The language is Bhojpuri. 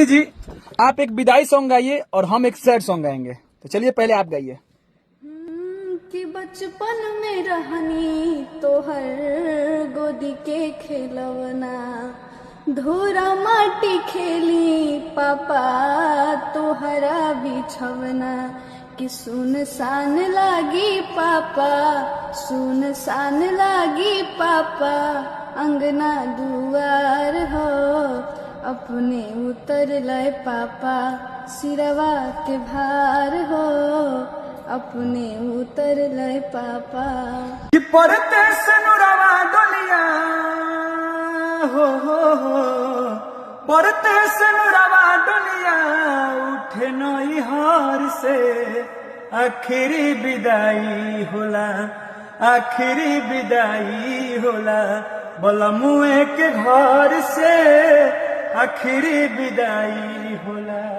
जी आप एक विदाई सॉन्ग गाइए और हम एक सैड सॉन्ग गाएंगे। तो चलिए पहले आप गाइए। कि बचपन में रहनी तो हर गोदी के खेलवना, धोरा माटी खेली पापा तोहरा बिछवना। कि सुनसान लागी पापा, सुनसान लागी पापा, अंगना दुआर हो अपने उतर लय पापा, सिरवा के भार हो अपने उतर लय पापा। कि पढ़ते सनुरवा डोलिया हो पढ़ते सनुरवा डोलिया उठे नई हार से, आखिरी विदाई होला, आखिरी विदाई होला, बोला मुए के घर से आखिरी विदाई होला।